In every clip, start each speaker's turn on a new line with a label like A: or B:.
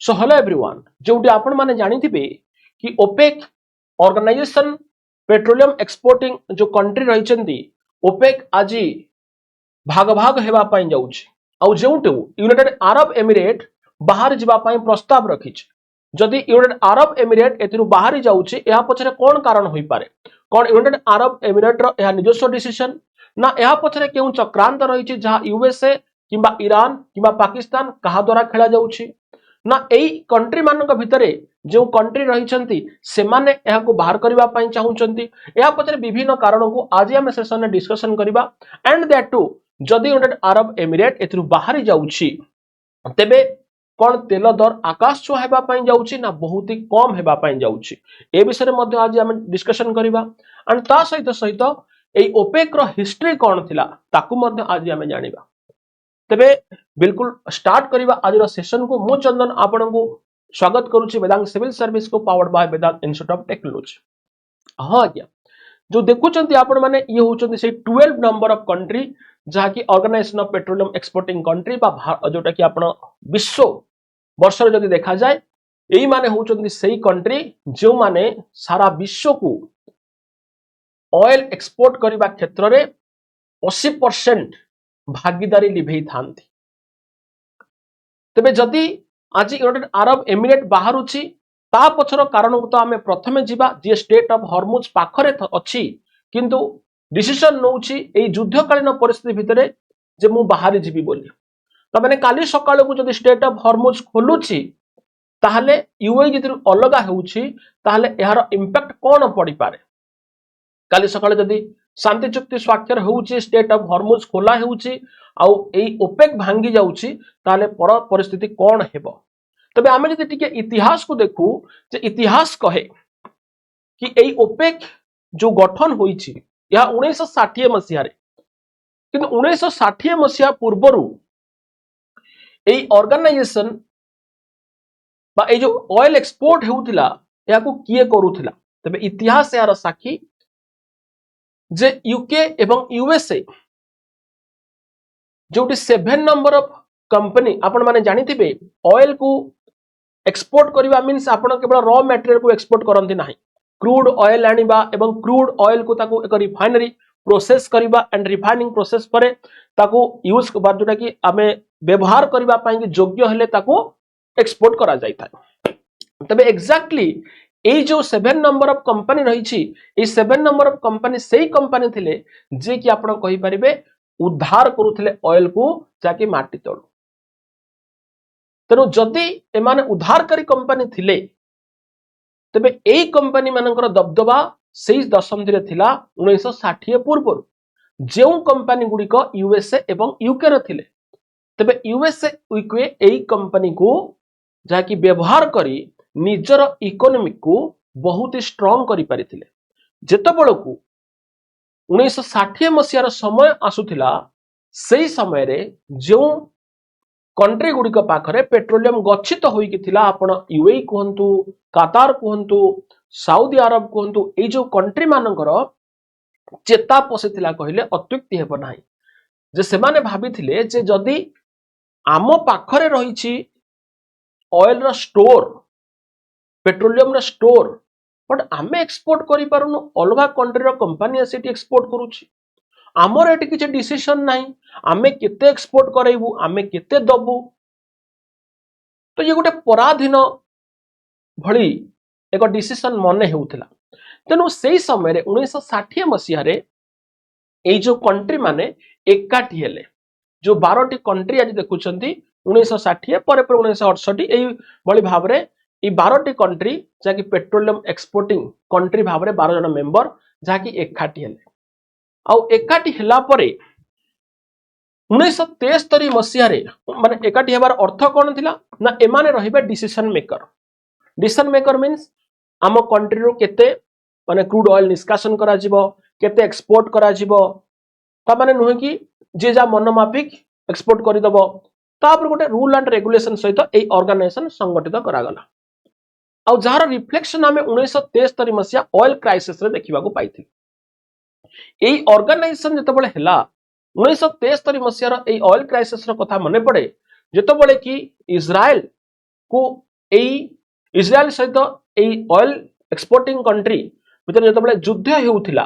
A: So hello everyone, जोटी आपण माने जानिथिबे कि ओपेक ऑर्गेनाइजेशन पेट्रोलियम एक्सपोर्टिंग जो कंट्री रहिचंदी ओपेक आज भाग भाग हेबा पई जाउछि आउ जेउटू यूनाइटेड अरब एमिरेट बाहर जिबा पई प्रस्ताव रखिछि। जदि यूनाइटेड अरब एमिरेट एथिरु बाहर जाउछि एहा पछरे कोन कारण होई पारे? कोन यूनाइटेड अरब एमिरेट रो एहा निजस्व डिसीजन ना एहा पछरे केउ चक्रांत रहिछि जहा यूएसए किबा ईरान किबा पाकिस्तान कहा द्वारा खेला जाउछि ना एई कंट्री मानक भितरे जो कंट्री रहिछंती सेमाने एहाको बाहर करबा पई चाहुचंती। एहा पछरे विभिन्न कारणों को आज हम सेशन में डिस्कशन करबा एंड दैट टू जदि यूनाइटेड अरब एमिरेट एथिरु बाहर जाउछि तेबे कोन तेल दर आकाश छुआ हेबा पई जाउछि ना बहुत ही कम हेबा पई जाउछि ए विषय रे मध्ये आज हम डिस्कशन करबा एंड ता सहित सहित एई ओपेक रो हिस्ट्री कोन थिला ताकू मध्ये आज हम जानिबा। तेबे बिल्कुल स्टार्ट करबा आज रो सेशन को मु चंदन आपन को स्वागत करूछि वेदांत सिविल सर्विस को powered by Vedanta institute of technology. हां आज्ञा जो देखुचंती आपन माने ये होचंती से 12 नंबर ऑफ कंट्री जहा की organisation of petroleum exporting country बा जोटा की आपन विश्व वर्ष रे जदी देखा जाय एई माने होचंती सेही कंट्री जो माने सारा विश्व को ऑयल एक्सपोर्ट करबा क्षेत्र रे 80% भागीदारी लिभेई थांती। तेबे जदि आज यूनाइटेड अरब एमिरेट बाहरुछि ता पछर कारण तो आमे प्रथमे जिबा जे स्टेट ऑफ हॉर्मुज पाखरे अछि किंतु डिसीजन नउछि एई युद्धकालीन परिस्थिति भितरे जे मु बाहर जिबी बोली त माने काली सकाळ को जदि स्टेट ऑफ हॉर्मुज खोलुछि ताहले यूएई जदि अलगा हेउछि ताहले एहार इंपैक्ट कोन पड़ी पारे। काली सकाळ जदि शांति चुक्ति स्वाक्षर होउछि स्टेट ऑफ हॉर्मुज खोला हेउछि आउ एई ओपेक भांगी जाउछि ताले पर परिस्थिति कोन हेबो। तबे आमे जदि टिके इतिहास को देखू जे इतिहास कहे कि एई ओपेक जो गठन होइछि या 1960 मसिया रे किंतु 1960 मसिया पूर्वरु एई ऑर्गेनाइजेशन बा ए जो ऑयल एक्सपोर्ट हेउथिला याको किए करूथिला। तबे इतिहास यार साखी जे यूके एवं यूएसए जोटी 7 नंबर ऑफ कंपनी आपण माने जानिथिबे ऑयल को एक्सपोर्ट करबा मींस आपण केवल रॉ मटेरियल को एक्सपोर्ट करंती नाही क्रूड ऑयल आनिबा एवं क्रूड ऑयल को ताको एक रिफाइनरी प्रोसेस करबा एंड रिफाइनिंग प्रोसेस परे ताको यूज करबा जोटा कि आमे व्यवहार करबा पई योग्य हेले ताको एक्सपोर्ट करा जायता। तबे एग्जैक्टली एई जो 7 नंबर ऑफ कंपनी रहिछि ए 7 नंबर ऑफ कंपनी सेही कंपनी थिले जे कि आपण कहि परिबे उद्धार करूथिले ऑयल को जाके माटी तळु। तेनु जदि एमाने उद्धारकारी कंपनी थिले तबे एई कंपनी मानकर दबदबा सेही दशंधि रे थिला 1960 पूर्व जेउ कंपनी गुडी को यूएसए एवं यूके रे थिले। तबे यूएसए यूके एई कंपनी को जाकी व्यवहार करी निजर इकोनॉमिक को बहुत ही स्ट्रांग करि परिथिले। जेतबेल को 1960 मसियार समय आसुथिला सेही समय रे जो कंट्री गुडी को पाखरे पेट्रोलियम गच्छित होई कि थिला आपण यूएई कहंतु कतार कहंतु सऊदी अरब कहंतु ए जो कंट्री मानकर चेता पसिथिला कहिले अत्युक्ति हेबो नाही जे सेमाने भाबिथिले जे जदी आमो पाखरे रहिछि ऑयल रो स्टोर पेट्रोलियम रो स्टोर बट आमे एक्सपोर्ट करि पारुनु अलगा कंट्री रो कंपनी एसिटी एक्सपोर्ट करूछि आमर एटी किछ डिसीजन नाही आमे केते एक्सपोर्ट करैबु आमे केते दबु तो ये गोटे पराधीन भली एक डिसीजन मने हेउथिला। तेनु सेही समय रे 1960 मसिया रे ए जो कंट्री माने एकाठी हेले जो 12 टी कंट्री आज देखुचंती 1960 पर 1968 एई भली भाबरे ए 12 टी कंट्री जाकी पेट्रोलियम एक्सपोर्टिंग कंट्री भाबरे 12 जन मेंबर जाकी एकाठी हेले आउ एकाठी हेला परे 1973 मसिया रे माने एकाठी हेबार अर्थ कोन थिला ना एमाने रहिबे डिसीजन मेकर मींस आम कंट्री रो केते माने क्रूड ऑयल निष्कासन करा जिवो केते एक्सपोर्ट करा जिवो ता माने नुहे कि जे जा मन माफिक एक्सपोर्ट करि दबो तापर गोटे रूल एंड रेगुलेशन सहित ए ऑर्गेनाइजेशन संगठित करा गला आउ जार रिफ्लेक्शन आमे 1973 मसिया ऑयल क्राइसिस रे देखिबा को पाइथि। एई ऑर्गेनाइजेशन जतबेले हेला 1973 मसियार एई ऑयल क्राइसिस रो कथा मने पड़े जतबेले कि इजराइल को इस्राएल सहित ऑयल एक्सपोर्टिंग कंट्री भितर जो युद्ध होउथिला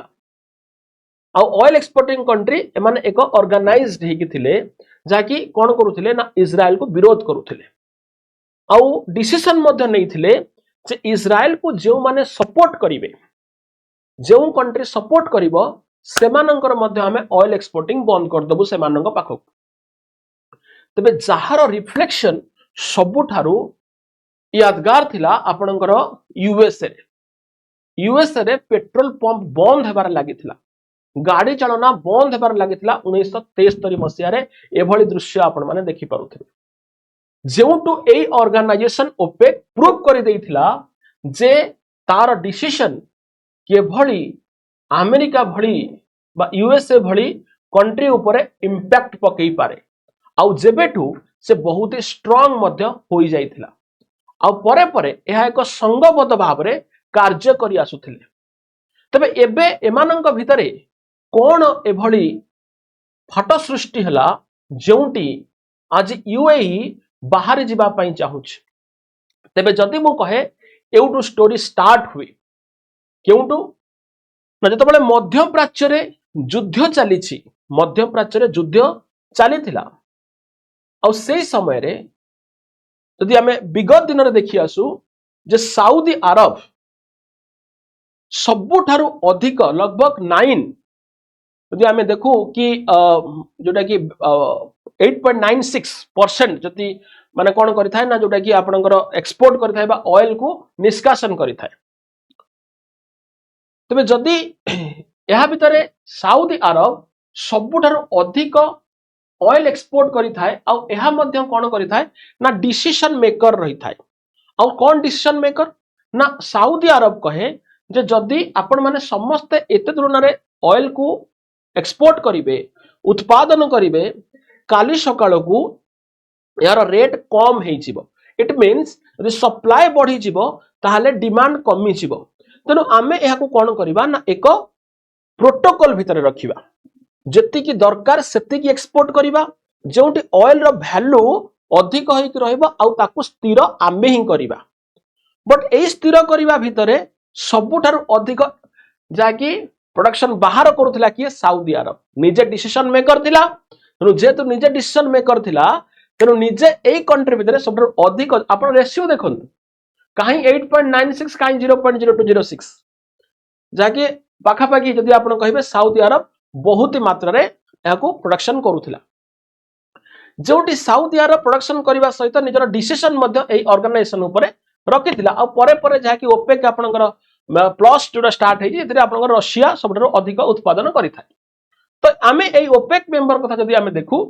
A: ऑयल एक्सपोर्टिंग कंट्री एमाने एक ऑर्गेनाइज्ड हेकि थिले जाकि कोन करूथिले ना इस्राएल को विरोध करूथिले आउ डिसीजन मध्य नैथिले जे इस्राएल को जो माने सपोर्ट करिवे जो कंट्री सपोर्ट करिवो सेमानंकर मध्य आमे ऑयल एक्सपोर्टिंग बंद कर दबु सेमानंक पाखक तबे जहार रिफ्लेक्शन सबुठारु यादगार थिला आपणकर यूएसए रे पेट्रोल पंप बंद हेबार लागिथिला गाड़ी चालना बंद हेबार लागिथिला 1973 मसिया रे एभली दृश्य आपण माने देखि पारुथिबे जेउटू ए ऑर्गेनाइजेशन ओपेक प्रूव करि देइथिला जे तार डिसीजन केभली अमेरिका भली बा यूएसए भली कंट्री उपरे इंपैक्ट पकई पारे आउ जेबेठू से बहुत स्ट्रांग मध्य होई जाइथिला आउ परे परे यह एक संगबद्ध भाव रे कार्य करि आसुथिले तबे एबे एमानंक भितरे कोन एभली फाट सृष्टि हला जेउटी आज यूएई बाहर जिबा पई चाहुछ तबे जदि मु कहे एउटू स्टोरी स्टार्ट हुई केउटू ना जतबेले मध्य प्राच्य रे युद्ध चलीछि मध्य प्राच्य रे युद्ध चलीथिला आ से समय रे यदि आमे विगत दिन रे देखि आसु जे साउदी अरब सबुठारु अधिक लगभग 9 यदि आमे देखु कि जोटा कि 8.96% जति माने कोन करि थाए ना जोटा कि आपनकर एक्सपोर्ट करि थाए बा ऑयल को निष्कासन करि थाए तबे जदि यहा भितरे साउदी अरब सबुठारु अधिक ऑयल एक्सपोर्ट करि थाए आ यहा मध्य कोन करि थाए ना डिसीजन मेकर रही थाए आ कोन डिसीजन मेकर ना साउदी अरब कहे जे जदि आपण माने समस्त एते तुलना रे ऑयल को एक्सपोर्ट करिवे उत्पादन करिवे काली सकाळ को यार रेट कम हेइ जिवो इट मीन्स यदि सप्लाई बढ़ी जिवो ताहाले डिमांड कमी जिवो तेनु आमे एहा को कोन करिबा ना एक प्रोटोकॉल भितर रखिबा जेति की दरकार सेति की एक्सपोर्ट करिबा जोंटी ऑयल रो वैल्यू अधिक होई कि रहइबो आ ताकू स्थिर आमे ही करिबा बट ए स्थिर करिबा भितरे सबुठारु अधिक जाकी प्रोडक्शन बाहर करूथिला कि साउदी अरब निजे डिसीजन मेकर थिला तेनु जेतु निजे डिसीजन मेकर थिला तेनु निजे ए कंट्री भितरे सबुठारु अधिक आपण रेशियो देखन काहे 8.96 काहे 0.0206 जाके पाखा पाखी जदि आपण कहिबे साउदी अरब बहुत मात्रा रे याको प्रोडक्शन करूथिला जोटी साउदी अरब प्रोडक्शन करबा सहित निजर डिसीजन मध्य ए ऑर्गेनाइजेशन ऊपर रखिथिला आ परे परे जाकी ओपेक आपनकर प्लस जोटा स्टार्ट हे एथिरे आपनकर रशिया सबठारु अधिक उत्पादन करिथाय तो आमे ए ओपेक मेंबर कथा जदि आमे देखु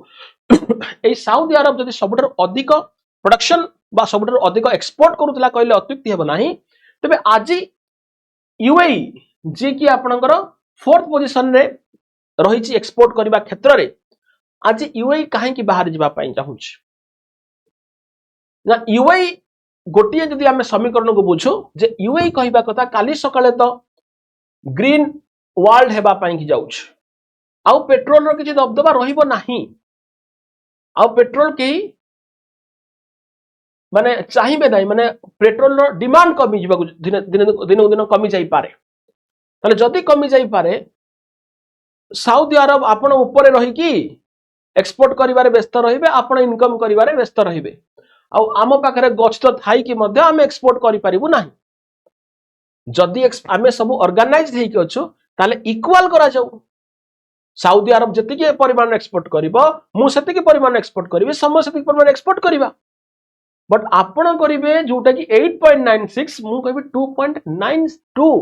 A: ए साउदी अरब जदि सबठारु अधिक प्रोडक्शन बा सबठारु अधिक एक्सपोर्ट करूथिला कहले अत्युक्ति हेबो नाही तबे आजि यूएई जे कि आपनकर फोर्थ पोजीशन रे रहिछि एक्सपोर्ट करबा क्षेत्र रे आज यूएई काहे कि बाहर जिबा पई चाहुछि ना यूएई गोटिए जदि आमे समीकरण को बुझु जे यूएई कहिबा कथा काली सकाळे तो ग्रीन वर्ल्ड हेबा पई कि जाउछ आउ पेट्रोल रो किछि दबदबा रहिबो नाही आउ पेट्रोल के माने चाहिबे नाही माने पेट्रोल रो डिमांड कमी जिबा दिन दिन कमी जाई पारे तले जदि कमी जाई पारे साउदी अरब आपण ऊपर रही कि एक्सपोर्ट करिवारे व्यस्त रहिबे आपण इनकम करिवारे व्यस्त रहिबे आ आम पाखरे गछ तो थाई कि मध्य आमे एक्सपोर्ट करि परिबु नाही जदि आमे सब ऑर्गेनाइज्ड हेकि अछु ताले इक्वल करा जाऊ साउदी अरब जति के परिमाण एक्सपोर्ट करिवो मु सेति के परिमाण एक्सपोर्ट करिवे समस्त सेति के परिमाण एक्सपोर्ट करिवा बट आपण करिवे जोटा कि 8.96 मु कहबी 2.92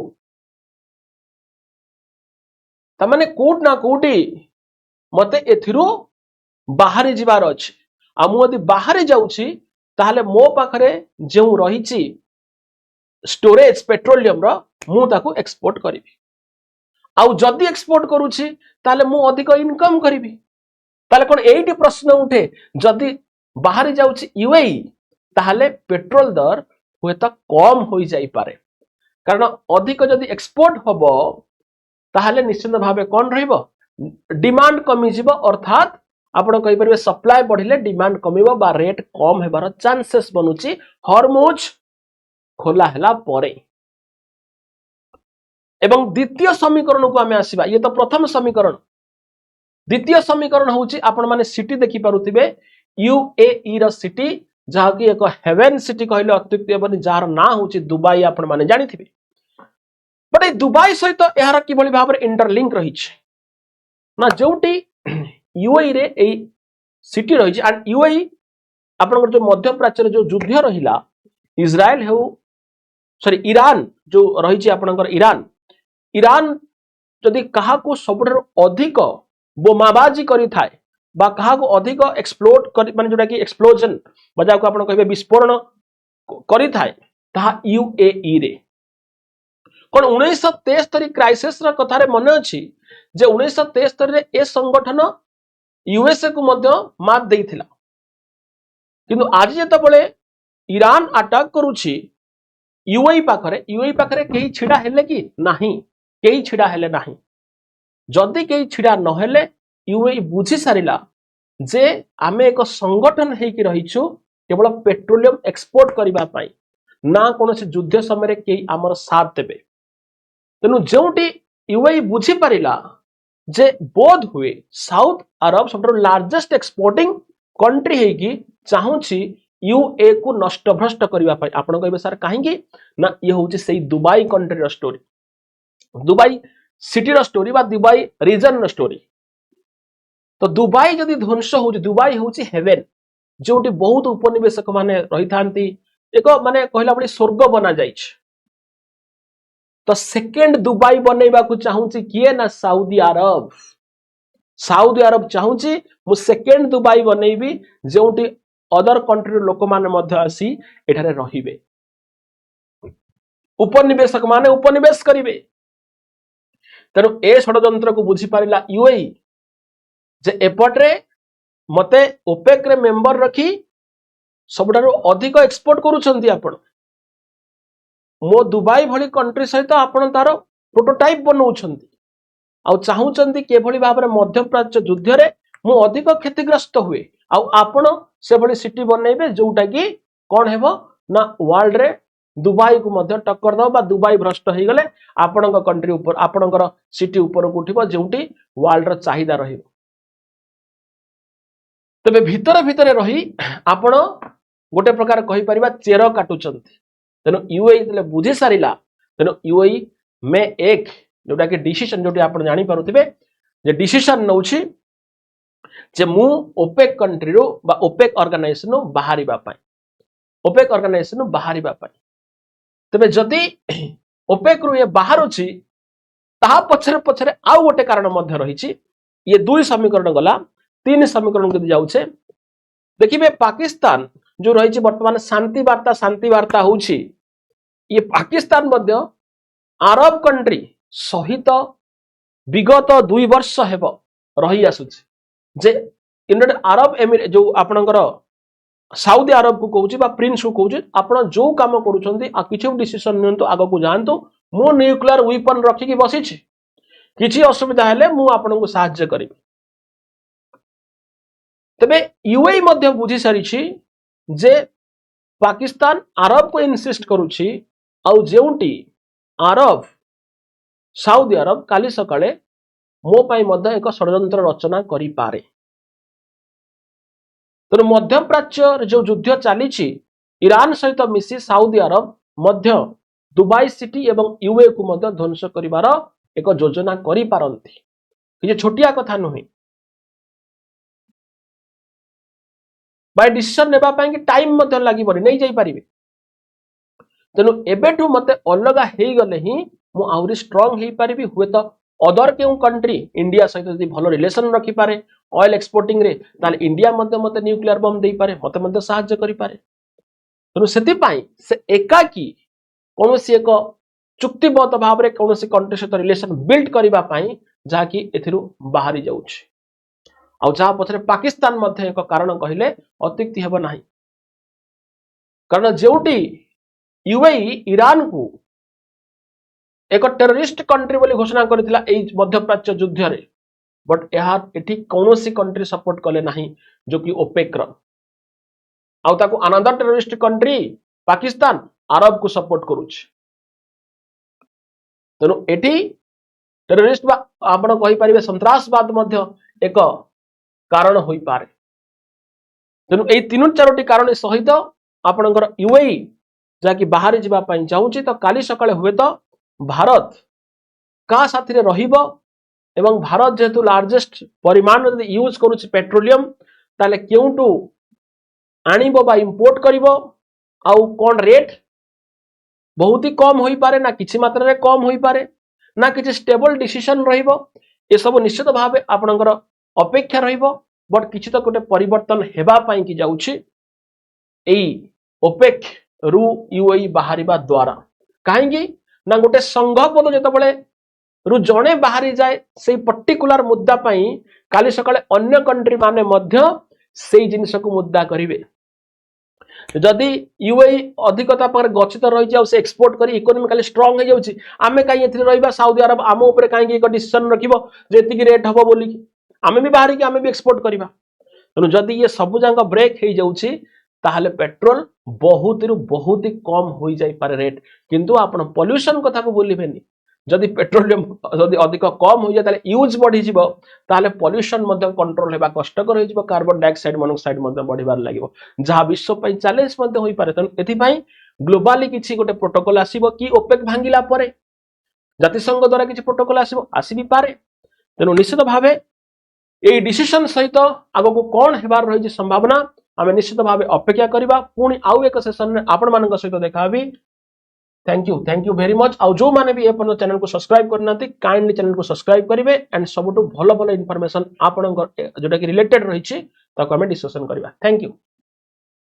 A: तमाने कोट ना कोटी मते एथिरो बाहर जिबार अछि आ मु यदि बाहर जाउछि ताहले मो पाखरे जेउ रहिछि स्टोरेज पेट्रोलियम रो मु ताकू एक्सपोर्ट करिवि आउ जदि एक्सपोर्ट करूछि ताहले मु अधिक इनकम करिवि ताहले कोन एठी प्रश्न उठे जदि बाहर जाउछि यूएई ताहले पेट्रोल दर होय त कम होई जाई पारे कारण अधिक जदि एक्सपोर्ट हबो ताहले निश्चित भावे कोन रहइबो डिमांड कमी जिवो अर्थात आपण कहि परिबे सप्लाई बढ़िले डिमांड कमिबो बा रेट कम हेबार चांसेस बनुची हॉर्मोज खोला हला परे। एवं द्वितीय समीकरण को आमे आसीबा ये तो प्रथम समीकरण। द्वितीय समीकरण होची आपण माने सिटी देखि पारुथिबे यूएई रो सिटी जहा कि एक हेवन सिटी कहले अत्युक्ति हेबनी जार ना होची दुबई आपण माने जानिथिबे। बट ए दुबई सहित एहार किभली भाबरे इंटरलिंक रहिछि ना जोटी यूएई रे ए सिटी रहिछि एंड यूएई आपण जो मध्य प्राच्य जो युद्ध रहिला इजराइल हेउ सॉरी ईरान जो रहिछि आपणकर ईरान जदि काहाको सबुठारु अधिक बोमाबाजी करि थाए बा काहाको अधिक एक्सप्लोड करि माने जोटा कि एक्सप्लोजन बजा को आपण कहबे विस्फोरण करि थाए ताहा यूएई रे कोन 1973 क्राइसिस रा कथारे मन अछि जे 1973 रे ए संगठन यूएसए को मध्य मात देइथिला किंतु आज जेतबेले ईरान अटैक करूछि यूएई पाखरे केही छिडा हेले कि नाही केही छिडा हेले नाही। जदि केही छिडा न हेले यूएई बुझी सारिला जे आमे एक संगठन हेकि रहिछु केवल पेट्रोलियम एक्सपोर्ट करिबा पई ना कोनोसी युद्ध समय केही हमर साथ देबे। तेनु जोटी यूएई बुझी पारिला जे बोध हुए साउथ अरब सबटर लार्जेस्ट एक्सपोर्टिंग कंट्री हेकि चाहूछि यूए को नष्ट भ्रष्ट करिबा पई। आपण कहबे सर काहेकि ना ये होछि सेही दुबई कंट्री रो स्टोरी दुबई सिटी रो स्टोरी बा दुबई रीजन रो स्टोरी। तो दुबई जदि ध्वंस होछि दुबई होछि हेवन जोटी बहुत उपनिवेशक माने रही थांती एक माने कहला बडी स्वर्ग बना जाइछ। तो सेकंड दुबई बनेबा को चाहूछि किए ना सऊदी अरब चाहूछि मु सेकंड दुबई बनेबी जोटी अदर कंट्री लोक माने मध्य आसी एठारे रहिबे उपनिवेशक माने उपनिवेश करिवे। तेनु ए षडयंत्र को बुझी पारिला यूएई जे एपटरे मते ओपेक रे मेंबर रखी सबडारो अधिक एक्सपोर्ट करूछंती आपण मो दुबई भली कंट्री सहित आपण तार प्रोटोटाइप बनौछंती आ चाहूछंती केभली भाबरे मध्य प्राच्य युद्ध रे मु अधिक क्षतिग्रस्त हुए आपण से भली सिटी बनेबे जोटा कि कोन हेबो ना वर्ल्ड रे दुबई को मध्य टक्कर दो बा दुबई भ्रष्ट हो गले आपणक कंट्री ऊपर आपणकर सिटी ऊपर को उठिबो जोटी वर्ल्ड रो चाहिदा रहिबो। तबे भीतर भीतर रही आपण गोटे प्रकार कहि परिबा चेर काटुचंती। तेनु यूएई तले बुझी सारिला तेनु यूएई में एक जोटा कि डिसीजन जोटी आपण जानि पारुथिबे जे डिसीजन नउछि जे मु ओपेक कंट्री रो बा ओपेक ऑर्गेनाइजेशन बाहरिबा पाई तबे जदि ओपेक रो ये बाहरुछि ताहा पछरे पछरे आ गोटे कारण मध्य रहिछि। ये दुई समीकरण गला तीन समीकरण जदि जाउछे देखिबे पाकिस्तान जो रहिछि वर्तमान शांति वार्ता होछि ये पाकिस्तान मध्य अरब कंट्री सहित विगत 2 वर्ष हेबो रही आसुछि जे यूनाइटेड अरब एमिरेट जो आपणकर सऊदी अरब को कहूछि बा प्रिंस को कहूछि आपण जो काम करूछंती आ किछि डिसीजन नियंतु आगो को जानतो मो न्यूक्लियर वेपन रखी कि बसिछि किछि असुविधा हेले मु आपण को सहायता करिबि। तबे यूएई मध्य बुझी सारिछि जे पाकिस्तान अरब को इंसिस्ट करूछि आ जेउटी अरब सऊदी अरब काली सकाळे मो पाई मध्य एक षडयंत्र रचना करि पारे। तो मध्य प्राच्य जो युद्ध चली ईरान सहित मिसी सऊदी अरब मध्य दुबई सिटी एवं यूए को मध्य ध्वंस करिवार एक योजना करि पारंती कि छोटिया कथा नुहे बाय डिसीजन नेबा पई कि टाइम मध्य लागिबो नै जाई परिबे। तेनु एबेठु मते अलगा हेई गले ही मु आउरी स्ट्रांग हेई परिबी हुए तो अदर केउ कंट्री इंडिया सहित जदि भलो रिलेशन रखि पारे ऑयल एक्सपोर्टिंग रे ताल इंडिया मध्य मते न्यूक्लियर बम देई पारे मते मध्य सहायता करि पारे। तेनु सेति पई से एकाकी कोनोसी एक चुक्तिबद्ध भाव रे कोनोसी कंट्री सहित रिलेशन बिल्ड करिबा पई जहा कि एथिरु बाहरी जाउछि आ जहा पछरे पाकिस्तान मध्य एक कारण कहिले अत्युक्ति हेबो नाही कारण जेउटी यूएई ईरान को एक टेररिस्ट कंट्री बोली घोषणा करथिला एई मध्य प्राच्य युद्ध रे बट यार एठी कौनसी कंट्री सपोर्ट कले नहीं जो कि ओपेक रो आउ ताको अनदर टेररिस्ट कंट्री पाकिस्तान अरब को सपोर्ट करूछ तेणु एठी टेररिस्ट बा आपण कहि परिबे संत्रासवाद मध्य एक कारण होई पारे तेणु एई तीन चारोटी कारण सहित आपणकर यूएई जाकि बाहर जीवा पई चाहूची तो काली सकाळे हुए तो भारत का साथी रे रहिबो एवं भारत जेहेतु लार्जेस्ट परिमाण यदि यूज करूची पेट्रोलियम ताले केउटू आनिबो बा इंपोर्ट करिबो आउ कोन रेट बहुत ही कम होई पारे ना किछि मात्रा रे कम होई पारे ना किछि स्टेबल डिसीजन रहिबो ए सब निश्चित भावे आपणकर अपेक्षा रहिबो बट किछि तो गोटे परिवर्तन हेबा पई कि जाउछि एई ओपेक रु यूएई बाहरिबा द्वारा काहेकि ना गोटे संघ पद जेतबेले रु जणे बाहरी जाए से पर्टिकुलर मुद्दा पई काली सकाळे अन्य कंट्री माने मध्य सेई जिनिस को मुद्दा करिवे जदि यूएई अधिकता पर गच्छित रही जाउ से एक्सपोर्ट करी इकोनॉमिकली स्ट्रांग हो जाउची आमे काई एथि रहिबा सऊदी अरब आम ऊपर काई एक डिसीजन रखिबो जेति की रेट हबो बोली आमे भी बाहरी के आमे भी एक्सपोर्ट करिबा तनु जदि ये सब जांग ब्रेक हे जाउची ताहले पेट्रोल बहुत रु बहुत ही कम होई जाई पारे रेट किंतु आपण पोल्यूशन कथा को बोलिबेनी जदि पेट्रोलियम जदि अधिक कम हो जाए यूज बढ़ी जीवो ताहले पोल्यूशन मध्य कंट्रोल हेबा कष्टकर हो जीवो कार्बन डाइऑक्साइड मोनोक्साइड मध्य बढ़िबार लागिवो जहा विश्व पई चैलेंज मध्य होई पारे तन एथि पई ग्लोबली किछि गोटे प्रोटोकॉल आसीबो कि ओपेक भांगिला परे जातिसंघ द्वारा किछि प्रोटोकॉल आसीबो आसी भी पारे तेनु निश्चित भावे एई डिसीजन सहित आगो को कोन हेबार रही संभावना आमे निश्चित भावे अपेक्षा करिबा पुणी आउ एक सेशन रे आपण मानक सहित देखाबी थैंक यू वेरी मच आउ जो माने भी अपन चैनल को सब्सक्राइब करना काइंडली चैनल को सब्सक्राइब करिवे एंड सबटु भलो भलो इन्फॉर्मेशन आपण जोटा कि रिलेटेड रही छी ताको हमें डिस्कशन करबा थैंक यू।